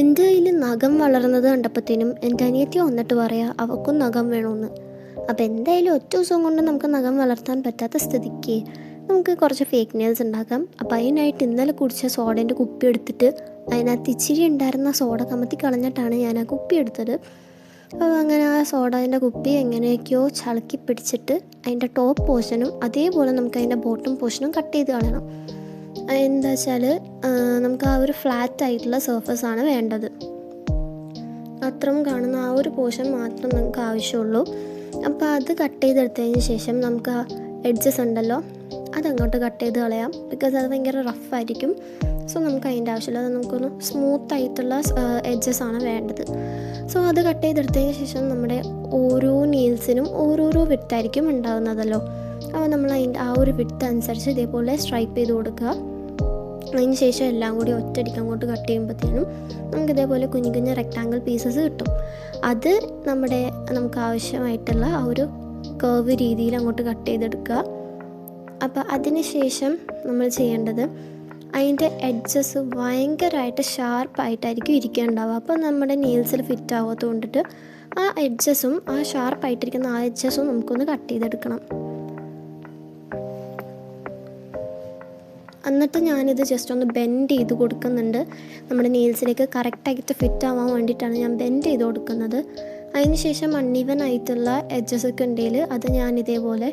എൻ്റെ കയ്യിൽ നഖം വളർന്നത് കണ്ടപ്പോഴത്തേനും എൻ്റെ അനിയത്തി വന്നിട്ട് പറയാം അവൾക്കും നഖം വേണമെന്ന്. അപ്പോൾ എന്തായാലും ഒറ്റ ദിവസം കൊണ്ട് നമുക്ക് നഖം വളർത്താൻ പറ്റാത്ത സ്ഥിതിക്ക് നമുക്ക് കുറച്ച് ഫേക്ക് നെയിൽസ് ഉണ്ടാക്കാം. അപ്പോൾ അതിനായിട്ട് ഇന്നലെ കുടിച്ച സോഡേൻ്റെ കുപ്പി എടുത്തിട്ട് അതിനകത്ത് ഇച്ചിരി ഉണ്ടായിരുന്ന സോഡ കമത്തി കളഞ്ഞിട്ടാണ് ഞാൻ ആ കുപ്പി എടുത്തത്. അപ്പോൾ അങ്ങനെ ആ സോഡേൻ്റെ കുപ്പി എങ്ങനെയൊക്കെയോ ചളക്കി പിടിച്ചിട്ട് അതിൻ്റെ ടോപ്പ് പോർഷനും അതേപോലെ നമുക്ക് അതിൻ്റെ ബോട്ടം പോർഷനും കട്ട് ചെയ്ത് കളയണം. എന്താ വെച്ചാൽ നമുക്ക് ആ ഒരു ഫ്ലാറ്റ് ആയിട്ടുള്ള സർഫസാണ് വേണ്ടത്. അത്രയും കാണുന്ന ആ ഒരു പോർഷൻ മാത്രം നമുക്ക് ആവശ്യമുള്ളൂ. അപ്പോൾ അത് കട്ട് ചെയ്തെടുത്തതിന് ശേഷം നമുക്ക് ആ എഡ്ജസ് ഉണ്ടല്ലോ അതങ്ങോട്ട് കട്ട് ചെയ്ത് കളയാം. ബിക്കോസ് അത് ഭയങ്കര റഫായിരിക്കും. സോ നമുക്ക് അതിൻ്റെ ആവശ്യമില്ല. അത് നമുക്കൊന്ന് സ്മൂത്തായിട്ടുള്ള എഡ്ജസാണ് വേണ്ടത്. സോ അത് കട്ട് ചെയ്തെടുത്തതിന് ശേഷം നമ്മുടെ ഓരോ നെയിൽസിനും ഓരോരോ വിട്ടായിരിക്കും ഉണ്ടാകുന്നതല്ലോ. അപ്പോൾ നമ്മൾ അതിൻ്റെ ആ ഒരു വിട്ട് അനുസരിച്ച് ഇതേപോലെ സ്ട്രൈപ്പ് ചെയ്ത് കൊടുക്കുക. അതിന് ശേഷം എല്ലാം കൂടി ഒറ്റയടിക്ക് അങ്ങോട്ട് കട്ട് ചെയ്യുമ്പോഴത്തേനും നമുക്ക് ഇതേപോലെ കുഞ്ഞു കുഞ്ഞു റെക്റ്റാങ്കിൾ പീസസ് കിട്ടും. അത് നമുക്ക് ആവശ്യമായിട്ടുള്ള ആ ഒരു കർവ് രീതിയിൽ അങ്ങോട്ട് കട്ട് ചെയ്തെടുക്കുക. അപ്പോൾ അതിന് ശേഷം നമ്മൾ ചെയ്യേണ്ടത് അതിൻ്റെ എഡ്ജസ് ഭയങ്കരമായിട്ട് ഷാർപ്പായിട്ടായിരിക്കും ഇരിക്കേണ്ടാവുക. അപ്പോൾ നമ്മുടെ നെയിൽസിൽ ഫിറ്റ് ആവാത്തത് കൊണ്ടിട്ട് ആ എഡ്ജസും ആ ഷാർപ്പായിട്ടിരിക്കുന്ന ആ എഡ്ജസും നമുക്കൊന്ന് കട്ട് ചെയ്തെടുക്കണം. എന്നിട്ട് ഞാനിത് ജസ്റ്റ് ഒന്ന് ബെൻഡ് ചെയ്ത് കൊടുക്കുന്നുണ്ട്. നമ്മുടെ നെയിൽസിലേക്ക് കറക്റ്റായിട്ട് ഫിറ്റ് ആവാൻ വേണ്ടിയിട്ടാണ് ഞാൻ ബെൻഡ് ചെയ്ത് കൊടുക്കുന്നത്. അതിന് ശേഷം അൺഈവൻ ആയിട്ടുള്ള എഡ്ജസൊക്കെ ഉണ്ടെങ്കിൽ അത് ഞാൻ ഇതേപോലെ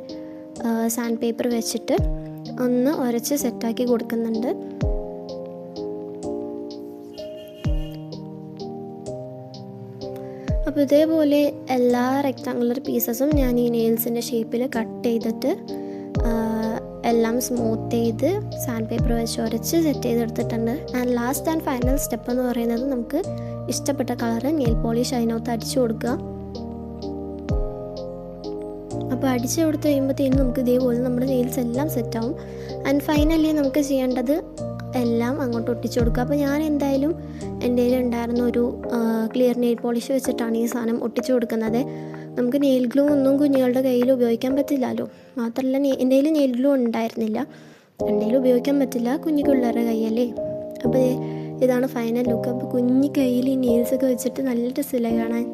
സാൻഡ് പേപ്പർ വെച്ചിട്ട് ഒന്ന് ഉരച്ച് സെറ്റാക്കി കൊടുക്കുന്നുണ്ട്. അപ്പോൾ ഇതേപോലെ എല്ലാ റെക്റ്റാങ്കുലർ പീസസും ഞാൻ ഈ നെയിൽസിൻ്റെ ഷേപ്പിൽ കട്ട് ചെയ്തിട്ട് എല്ലാം സ്മൂത്ത് ചെയ്ത് സാൻഡ് പേപ്പർ വെച്ച് ഉരച്ച് സെറ്റ് ചെയ്തെടുത്തിട്ടുണ്ട്. And last and final step എന്ന് പറയുന്നത് നമുക്ക് ഇഷ്ടപ്പെട്ട കളറ് നെയിൽ പോളിഷ് അതിനകത്ത് അടിച്ചു കൊടുക്കുക. അപ്പോൾ അടിച്ചു കൊടുത്ത് കഴിയുമ്പോഴത്തേനും നമുക്ക് ഇതേപോലെ നമ്മുടെ നെയിൽസ് എല്ലാം സെറ്റാവും. ആൻഡ് ഫൈനലി നമുക്ക് ചെയ്യേണ്ടത് എല്ലാം അങ്ങോട്ട് ഒട്ടിച്ചു കൊടുക്കുക. അപ്പോൾ ഞാൻ എന്തായാലും എൻ്റെ കയ്യിൽ ഉണ്ടായിരുന്ന ഒരു ക്ലിയർ നെയിൽ പോളിഷ് വെച്ചിട്ടാണ് ഈ സാധനം ഒട്ടിച്ചു കൊടുക്കുന്നത്. നമുക്ക് നെയിൽ ഗ്ലൂ ഒന്നും കുഞ്ഞുങ്ങളുടെ കയ്യിൽ ഉപയോഗിക്കാൻ പറ്റില്ലല്ലോ. മാത്രമല്ല എൻ്റെ കയ്യിൽ നെയിൽ ഗ്ലൂ ഉണ്ടായിരുന്നില്ല. എൻ്റെ കയ്യിൽ ഉപയോഗിക്കാൻ പറ്റില്ല, കുഞ്ഞു പിള്ളേരുടെ കയ്യല്ലേ. അപ്പോൾ ഇതാണ് ഫൈനൽ ലുക്ക്. അപ്പോൾ കുഞ്ഞു കയ്യിൽ ഈ നെയിൽസൊക്കെ വെച്ചിട്ട് നല്ല രസമില്ല കാണാൻ.